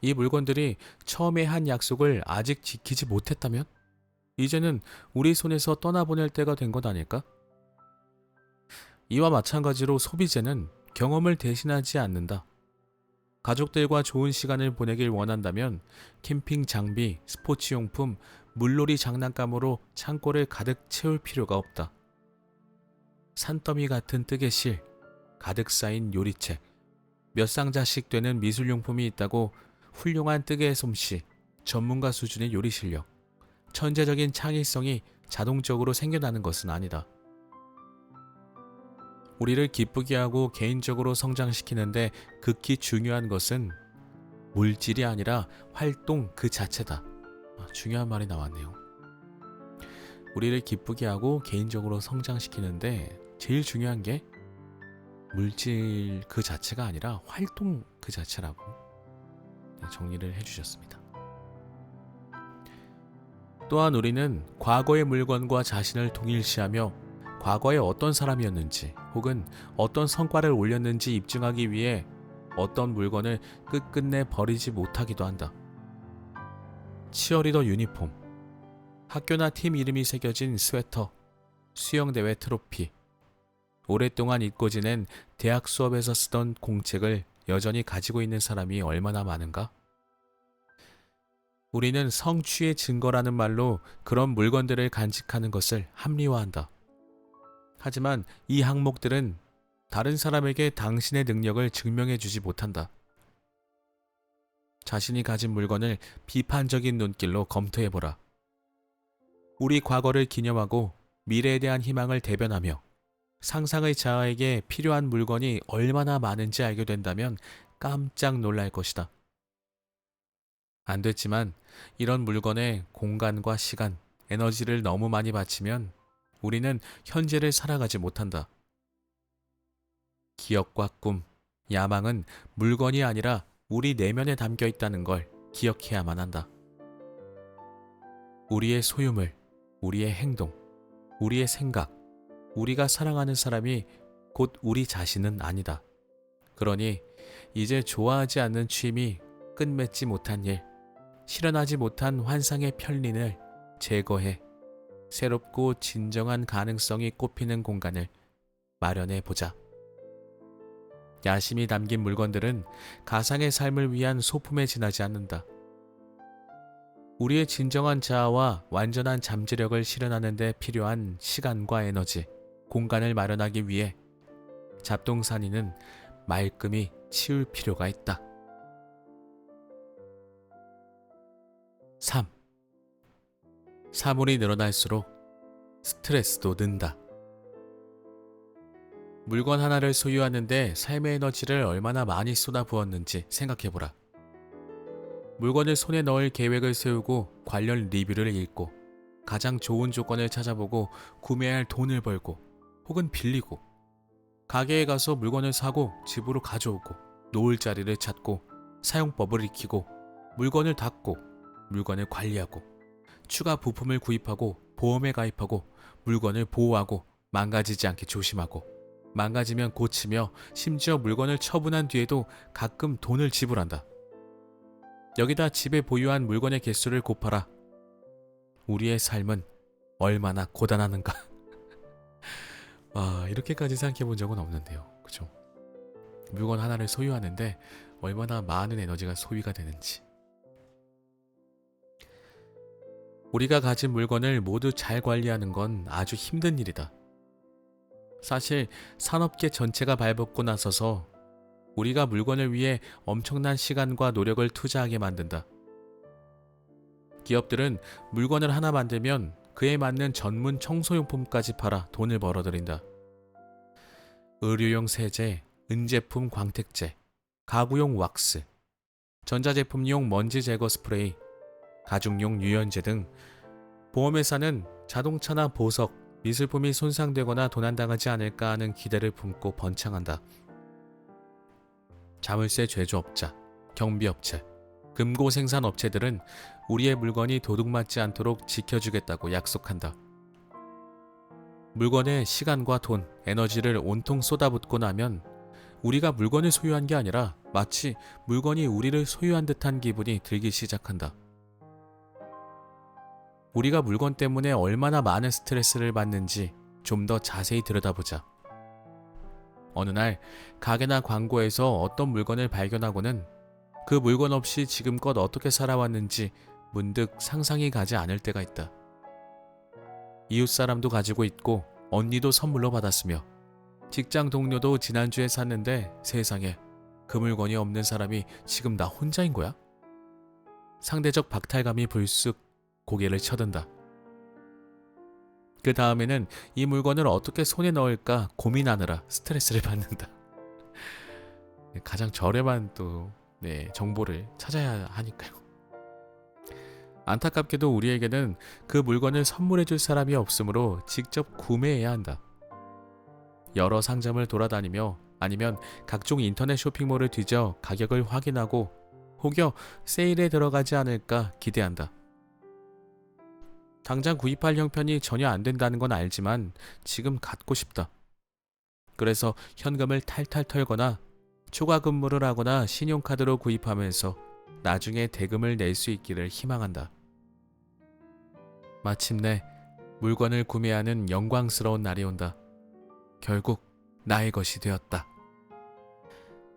A: 이 물건들이 처음에 한 약속을 아직 지키지 못했다면? 이제는 우리 손에서 떠나보낼 때가 된 것 아닐까? 이와 마찬가지로 소비재는 경험을 대신하지 않는다. 가족들과 좋은 시간을 보내길 원한다면 캠핑 장비, 스포츠용품, 물놀이 장난감으로 창고를 가득 채울 필요가 없다. 산더미 같은 뜨개실, 가득 쌓인 요리책, 몇 상자씩 되는 미술용품이 있다고 훌륭한 뜨개의 솜씨, 전문가 수준의 요리 실력, 천재적인 창의성이 자동적으로 생겨나는 것은 아니다. 우리를 기쁘게 하고 개인적으로 성장시키는데 극히 중요한 것은 물질이 아니라 활동 그 자체다. 중요한 말이 나왔네요. 우리를 기쁘게 하고 개인적으로 성장시키는데 제일 중요한 게 물질 그 자체가 아니라 활동 그 자체라고 정리를 해주셨습니다. 또한 우리는 과거의 물건과 자신을 동일시하며 과거에 어떤 사람이었는지 혹은 어떤 성과를 올렸는지 입증하기 위해 어떤 물건을 끝끝내 버리지 못하기도 한다. 치어리더 유니폼, 학교나 팀 이름이 새겨진 스웨터, 수영대회 트로피, 오랫동안 잊고 지낸 대학 수업에서 쓰던 공책을 여전히 가지고 있는 사람이 얼마나 많은가? 우리는 성취의 증거라는 말로 그런 물건들을 간직하는 것을 합리화한다. 하지만 이 항목들은 다른 사람에게 당신의 능력을 증명해 주지 못한다. 자신이 가진 물건을 비판적인 눈길로 검토해보라. 우리 과거를 기념하고 미래에 대한 희망을 대변하며 상상의 자아에게 필요한 물건이 얼마나 많은지 알게 된다면 깜짝 놀랄 것이다. 안 됐지만 이런 물건에 공간과 시간, 에너지를 너무 많이 바치면 우리는 현재를 살아가지 못한다. 기억과 꿈, 야망은 물건이 아니라 우리 내면에 담겨 있다는 걸 기억해야만 한다. 우리의 소유물, 우리의 행동, 우리의 생각, 우리가 사랑하는 사람이 곧 우리 자신은 아니다. 그러니 이제 좋아하지 않는 취미, 끝맺지 못한 일, 실현하지 못한 환상의 편린을 제거해 새롭고 진정한 가능성이 꽃피는 공간을 마련해 보자. 야심이 담긴 물건들은 가상의 삶을 위한 소품에 지나지 않는다. 우리의 진정한 자아와 완전한 잠재력을 실현하는 데 필요한 시간과 에너지, 공간을 마련하기 위해 잡동사니는 말끔히 치울 필요가 있다. 3. 사물이 늘어날수록 스트레스도 는다. 물건 하나를 소유하는데 삶의 에너지를 얼마나 많이 쏟아부었는지 생각해보라. 물건을 손에 넣을 계획을 세우고 관련 리뷰를 읽고 가장 좋은 조건을 찾아보고 구매할 돈을 벌고 혹은 빌리고 가게에 가서 물건을 사고 집으로 가져오고 놓을 자리를 찾고 사용법을 익히고 물건을 닦고 물건을 관리하고 추가 부품을 구입하고 보험에 가입하고 물건을 보호하고 망가지지 않게 조심하고 망가지면 고치며 심지어 물건을 처분한 뒤에도 가끔 돈을 지불한다. 여기다 집에 보유한 물건의 개수를 곱하라. 우리의 삶은 얼마나 고단하는가. 와, 이렇게까지 생각해 본 적은 없는데요. 그죠? 물건 하나를 소유하는데 얼마나 많은 에너지가 소비가 되는지. 우리가 가진 물건을 모두 잘 관리하는 건 아주 힘든 일이다. 사실 산업계 전체가 발벗고 나서서 우리가 물건을 위해 엄청난 시간과 노력을 투자하게 만든다. 기업들은 물건을 하나 만들면 그에 맞는 전문 청소용품까지 팔아 돈을 벌어들인다. 의류용 세제, 은제품 광택제, 가구용 왁스, 전자제품용 먼지 제거 스프레이, 가죽용 유연제 등 보험회사는 자동차나 보석, 미술품이 손상되거나 도난당하지 않을까 하는 기대를 품고 번창한다. 자물쇠 제조업자, 경비업체, 금고 생산업체들은 우리의 물건이 도둑맞지 않도록 지켜주겠다고 약속한다. 물건에 시간과 돈, 에너지를 온통 쏟아붓고 나면 우리가 물건을 소유한 게 아니라 마치 물건이 우리를 소유한 듯한 기분이 들기 시작한다. 우리가 물건 때문에 얼마나 많은 스트레스를 받는지 좀 더 자세히 들여다보자. 어느 날 가게나 광고에서 어떤 물건을 발견하고는 그 물건 없이 지금껏 어떻게 살아왔는지 문득 상상이 가지 않을 때가 있다. 이웃 사람도 가지고 있고 언니도 선물로 받았으며 직장 동료도 지난주에 샀는데 세상에 그 물건이 없는 사람이 지금 나 혼자인 거야? 상대적 박탈감이 불쑥 고개를 쳐든다. 그 다음에는 이 물건을 어떻게 손에 넣을까 고민하느라 스트레스를 받는다. 가장 저렴한 정보를 찾아야 하니까요. 안타깝게도 우리에게는 그 물건을 선물해줄 사람이 없으므로 직접 구매해야 한다. 여러 상점을 돌아다니며 아니면 각종 인터넷 쇼핑몰을 뒤져 가격을 확인하고 혹여 세일에 들어가지 않을까 기대한다. 당장 구입할 형편이 전혀 안 된다는 건 알지만 지금 갖고 싶다. 그래서 현금을 탈탈 털거나 초과 근무를 하거나 신용카드로 구입하면서 나중에 대금을 낼 수 있기를 희망한다. 마침내 물건을 구매하는 영광스러운 날이 온다. 결국 나의 것이 되었다.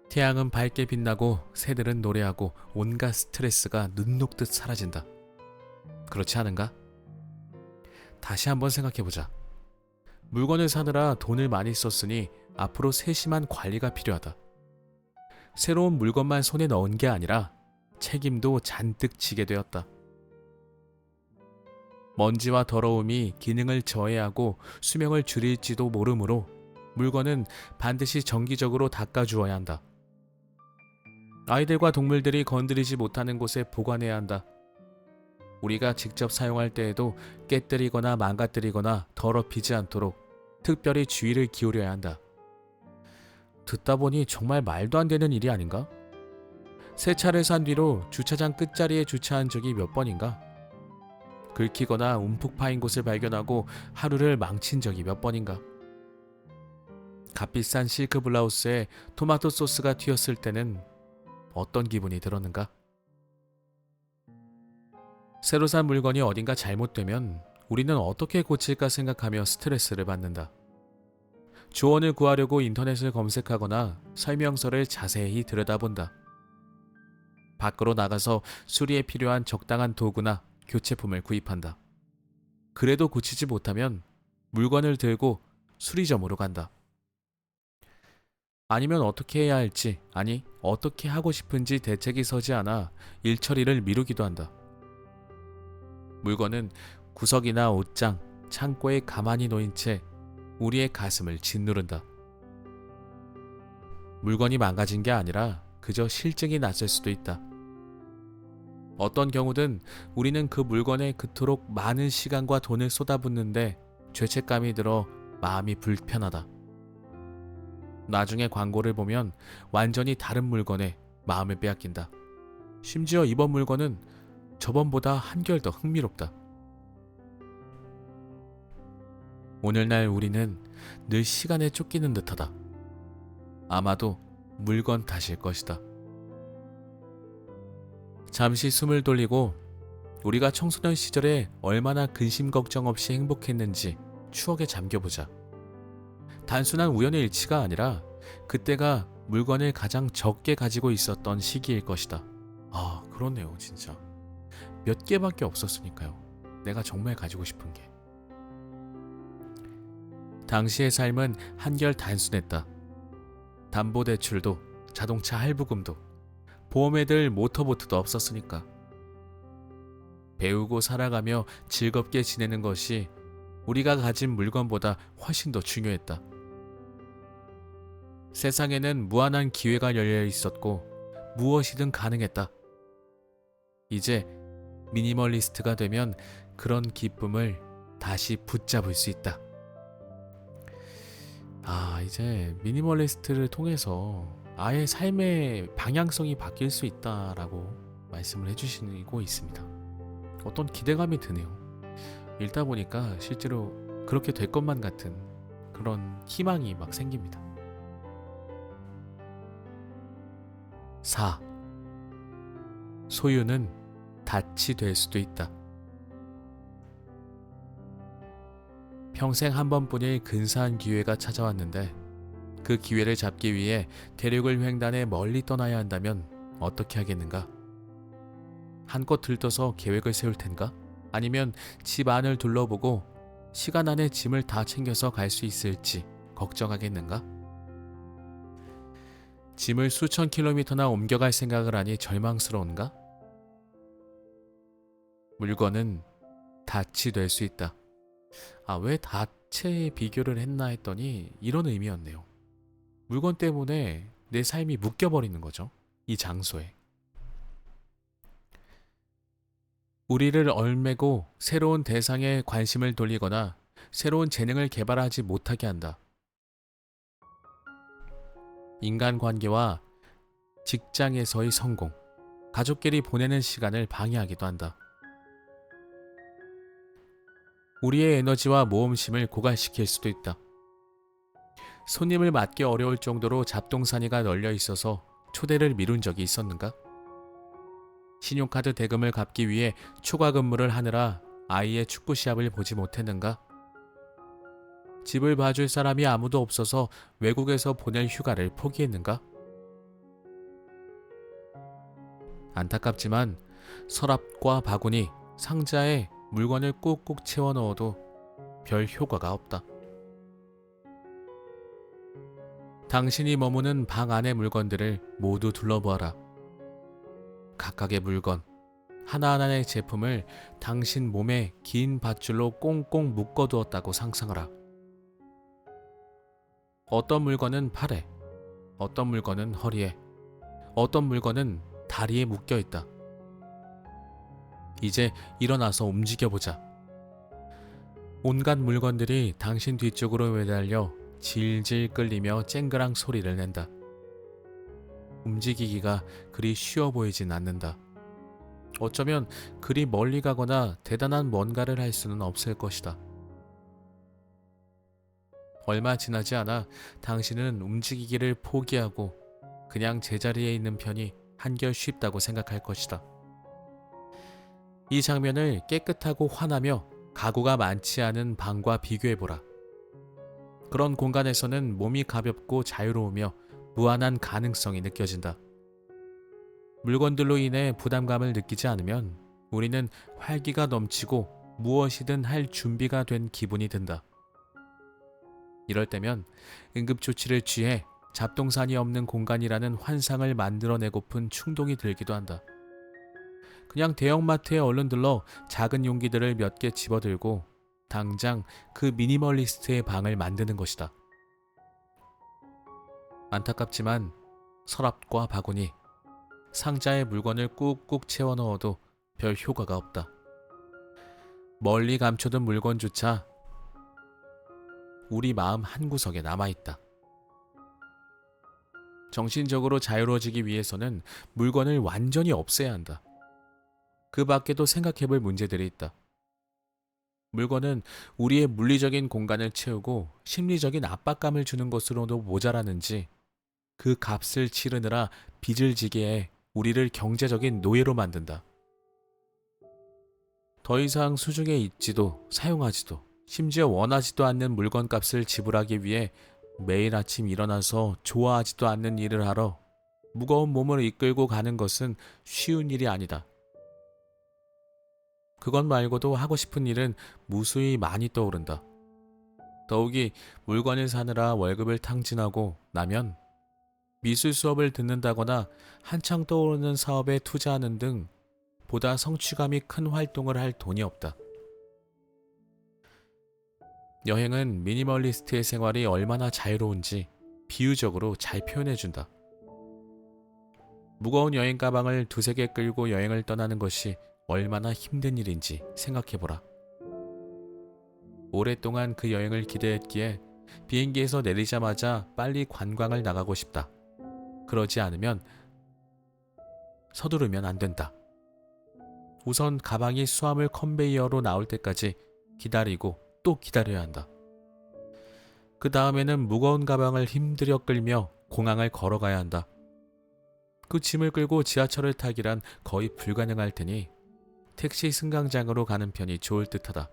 A: 태양은 밝게 빛나고 새들은 노래하고 온갖 스트레스가 눈 녹듯 사라진다. 그렇지 않은가? 다시 한번 생각해보자. 물건을 사느라 돈을 많이 썼으니 앞으로 세심한 관리가 필요하다. 새로운 물건만 손에 넣은 게 아니라 책임도 잔뜩 지게 되었다. 먼지와 더러움이 기능을 저해하고 수명을 줄일지도 모르므로 물건은 반드시 정기적으로 닦아주어야 한다. 아이들과 동물들이 건드리지 못하는 곳에 보관해야 한다. 우리가 직접 사용할 때에도 깨뜨리거나 망가뜨리거나 더럽히지 않도록 특별히 주의를 기울여야 한다. 듣다 보니 정말 말도 안 되는 일이 아닌가? 새 차를 산 뒤로 주차장 끝자리에 주차한 적이 몇 번인가? 긁히거나 움푹 파인 곳을 발견하고 하루를 망친 적이 몇 번인가? 값비싼 실크 블라우스에 토마토 소스가 튀었을 때는 어떤 기분이 들었는가? 새로 산 물건이 어딘가 잘못되면 우리는 어떻게 고칠까 생각하며 스트레스를 받는다. 조언을 구하려고 인터넷을 검색하거나 설명서를 자세히 들여다본다. 밖으로 나가서 수리에 필요한 적당한 도구나 교체품을 구입한다. 그래도 고치지 못하면 물건을 들고 수리점으로 간다. 아니면 어떻게 해야 할지, 아니 어떻게 하고 싶은지 대책이 서지 않아 일처리를 미루기도 한다. 물건은 구석이나 옷장, 창고에 가만히 놓인 채 우리의 가슴을 짓누른다. 물건이 망가진 게 아니라 그저 실증이 났을 수도 있다. 어떤 경우든 우리는 그 물건에 그토록 많은 시간과 돈을 쏟아붓는데 죄책감이 들어 마음이 불편하다. 나중에 광고를 보면 완전히 다른 물건에 마음을 빼앗긴다. 심지어 이번 물건은 저번보다 한결 더 흥미롭다. 오늘날 우리는 늘 시간에 쫓기는 듯하다. 아마도 물건 탓일 것이다. 잠시 숨을 돌리고 우리가 청소년 시절에 얼마나 근심 걱정 없이 행복했는지 추억에 잠겨보자. 단순한 우연의 일치가 아니라 그때가 물건을 가장 적게 가지고 있었던 시기일 것이다. 아, 그렇네요, 진짜. 몇 개밖에 없었으니까요. 내가 정말 가지고 싶은 게. 당시의 삶은 한결 단순했다. 담보대출도, 자동차 할부금도, 보험에 들 모터보트도 없었으니까. 배우고 살아가며 즐겁게 지내는 것이 우리가 가진 물건보다 훨씬 더 중요했다. 세상에는 무한한 기회가 열려 있었고 무엇이든 가능했다. 이제 미니멀리스트가 되면 그런 기쁨을 다시 붙잡을 수 있다. 이제 미니멀리스트를 통해서 아예 삶의 방향성이 바뀔 수 있다라고 말씀을 해주시고 있습니다. 어떤 기대감이 드네요. 읽다 보니까 실제로 그렇게 될 것만 같은 그런 희망이 막 생깁니다. 4. 소유는 닻이 될 수도 있다. 평생 한 번뿐일 근사한 기회가 찾아왔는데 그 기회를 잡기 위해 대륙을 횡단해 멀리 떠나야 한다면 어떻게 하겠는가? 한껏 들떠서 계획을 세울 텐가? 아니면 집 안을 둘러보고 시간 안에 짐을 다 챙겨서 갈 수 있을지 걱정하겠는가? 짐을 수천 킬로미터나 옮겨갈 생각을 하니 절망스러운가? 물건은 닻이 될 수 있다. 왜 닻에 비교를 했나 했더니 이런 의미였네요. 물건 때문에 내 삶이 묶여버리는 거죠. 이 장소에. 우리를 얽매고 새로운 대상에 관심을 돌리거나 새로운 재능을 개발하지 못하게 한다. 인간관계와 직장에서의 성공, 가족끼리 보내는 시간을 방해하기도 한다. 우리의 에너지와 모험심을 고갈시킬 수도 있다. 손님을 맞기 어려울 정도로 잡동사니가 널려 있어서 초대를 미룬 적이 있었는가? 신용카드 대금을 갚기 위해 초과 근무를 하느라 아이의 축구 시합을 보지 못했는가? 집을 봐줄 사람이 아무도 없어서 외국에서 보낼 휴가를 포기했는가? 안타깝지만 서랍과 바구니, 상자에 물건을 꾹꾹 채워 넣어도 별 효과가 없다. 당신이 머무는 방 안의 물건들을 모두 둘러보아라. 각각의 물건, 하나하나의 제품을 당신 몸에 긴 밧줄로 꽁꽁 묶어두었다고 상상하라. 어떤 물건은 팔에, 어떤 물건은 허리에, 어떤 물건은 다리에 묶여있다. 이제 일어나서 움직여보자. 온갖 물건들이 당신 뒤쪽으로 매달려 질질 끌리며 쨍그랑 소리를 낸다. 움직이기가 그리 쉬워 보이진 않는다. 어쩌면 그리 멀리 가거나 대단한 뭔가를 할 수는 없을 것이다. 얼마 지나지 않아 당신은 움직이기를 포기하고 그냥 제자리에 있는 편이 한결 쉽다고 생각할 것이다. 이 장면을 깨끗하고 환하며 가구가 많지 않은 방과 비교해보라. 그런 공간에서는 몸이 가볍고 자유로우며 무한한 가능성이 느껴진다. 물건들로 인해 부담감을 느끼지 않으면 우리는 활기가 넘치고 무엇이든 할 준비가 된 기분이 든다. 이럴 때면 응급조치를 취해 잡동사니 없는 공간이라는 환상을 만들어내고픈 충동이 들기도 한다. 그냥 대형마트에 얼른 들러 작은 용기들을 몇 개 집어들고 당장 그 미니멀리스트의 방을 만드는 것이다. 안타깝지만 서랍과 바구니, 상자에 물건을 꾹꾹 채워 넣어도 별 효과가 없다. 멀리 감춰둔 물건조차 우리 마음 한구석에 남아있다. 정신적으로 자유로워지기 위해서는 물건을 완전히 없애야 한다. 그 밖에도 생각해볼 문제들이 있다. 물건은 우리의 물리적인 공간을 채우고 심리적인 압박감을 주는 것으로도 모자라는지 그 값을 치르느라 빚을 지게 해 우리를 경제적인 노예로 만든다. 더 이상 수중에 있지도 사용하지도 심지어 원하지도 않는 물건값을 지불하기 위해 매일 아침 일어나서 좋아하지도 않는 일을 하러 무거운 몸을 이끌고 가는 것은 쉬운 일이 아니다. 그것 말고도 하고 싶은 일은 무수히 많이 떠오른다. 더욱이 물건을 사느라 월급을 탕진하고 나면 미술 수업을 듣는다거나 한창 떠오르는 사업에 투자하는 등 보다 성취감이 큰 활동을 할 돈이 없다. 여행은 미니멀리스트의 생활이 얼마나 자유로운지 비유적으로 잘 표현해준다. 무거운 여행 가방을 두세 개 끌고 여행을 떠나는 것이 얼마나 힘든 일인지 생각해보라. 오랫동안 그 여행을 기대했기에 비행기에서 내리자마자 빨리 관광을 나가고 싶다. 그러지 않으면 서두르면 안 된다. 우선 가방이 수화물 컨베이어로 나올 때까지 기다리고 또 기다려야 한다. 그 다음에는 무거운 가방을 힘들여 끌며 공항을 걸어가야 한다. 그 짐을 끌고 지하철을 타기란 거의 불가능할 테니 택시 승강장으로 가는 편이 좋을 듯하다.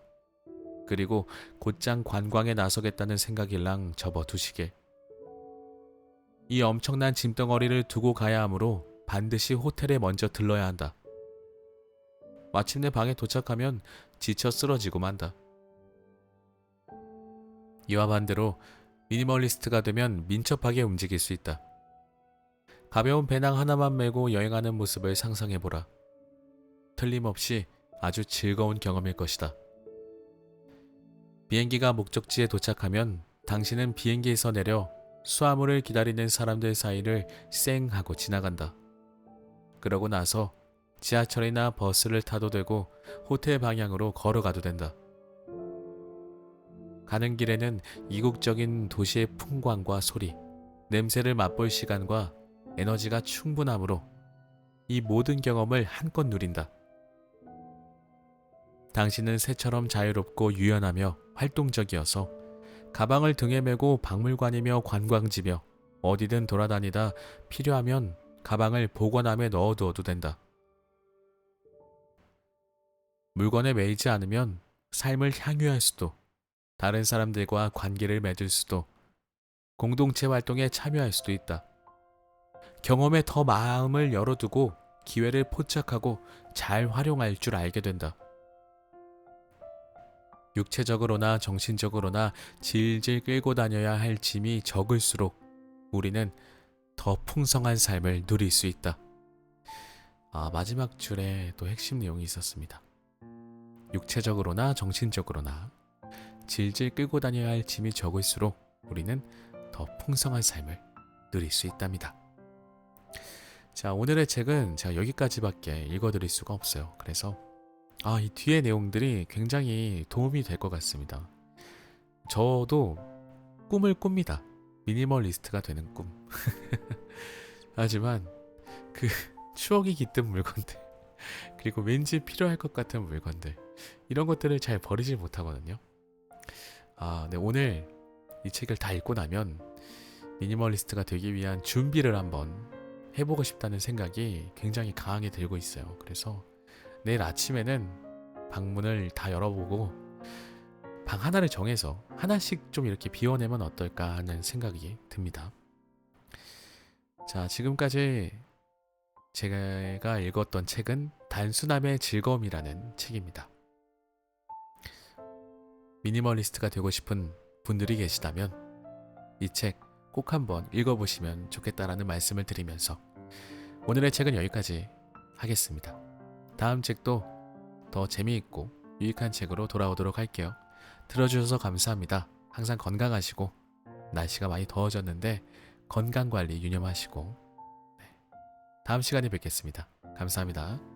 A: 그리고 곧장 관광에 나서겠다는 생각일랑 접어두시게. 이 엄청난 짐덩어리를 두고 가야 하므로 반드시 호텔에 먼저 들러야 한다. 마침내 방에 도착하면 지쳐 쓰러지고 만다. 이와 반대로 미니멀리스트가 되면 민첩하게 움직일 수 있다. 가벼운 배낭 하나만 메고 여행하는 모습을 상상해보라. 틀림없이 아주 즐거운 경험일 것이다. 비행기가 목적지에 도착하면 당신은 비행기에서 내려 수화물을 기다리는 사람들 사이를 쌩 하고 지나간다. 그러고 나서 지하철이나 버스를 타도 되고 호텔 방향으로 걸어가도 된다. 가는 길에는 이국적인 도시의 풍광과 소리, 냄새를 맛볼 시간과 에너지가 충분하므로 이 모든 경험을 한껏 누린다. 당신은 새처럼 자유롭고 유연하며 활동적이어서 가방을 등에 메고 박물관이며 관광지며 어디든 돌아다니다 필요하면 가방을 보관함에 넣어두어도 된다. 물건에 매이지 않으면 삶을 향유할 수도, 다른 사람들과 관계를 맺을 수도, 공동체 활동에 참여할 수도 있다. 경험에 더 마음을 열어두고 기회를 포착하고 잘 활용할 줄 알게 된다. 육체적으로나 정신적으로나 질질 끌고 다녀야 할 짐이 적을수록 우리는 더 풍성한 삶을 누릴 수 있다. 마지막 줄에 또 핵심 내용이 있었습니다. 육체적으로나 정신적으로나 질질 끌고 다녀야 할 짐이 적을수록 우리는 더 풍성한 삶을 누릴 수 있답니다. 자, 오늘의 책은 제가 여기까지밖에 읽어드릴 수가 없어요. 그래서 이 뒤의 내용들이 굉장히 도움이 될 것 같습니다. 저도 꿈을 꿉니다. 미니멀리스트가 되는 꿈. 하지만 그 추억이 깃든 물건들, 그리고 왠지 필요할 것 같은 물건들, 이런 것들을 잘 버리지 못하거든요. 네, 오늘 이 책을 다 읽고 나면 미니멀리스트가 되기 위한 준비를 한번 해보고 싶다는 생각이 굉장히 강하게 들고 있어요. 그래서 내일 아침에는 방문을 다 열어보고 방 하나를 정해서 하나씩 좀 이렇게 비워내면 어떨까 하는 생각이 듭니다. 자, 지금까지 제가 읽었던 책은 단순함의 즐거움이라는 책입니다. 미니멀리스트가 되고 싶은 분들이 계시다면 이 책 꼭 한번 읽어보시면 좋겠다라는 말씀을 드리면서 오늘의 책은 여기까지 하겠습니다. 다음 책도 더 재미있고 유익한 책으로 돌아오도록 할게요. 들어주셔서 감사합니다. 항상 건강하시고 날씨가 많이 더워졌는데 건강관리 유념하시고 다음 시간에 뵙겠습니다. 감사합니다.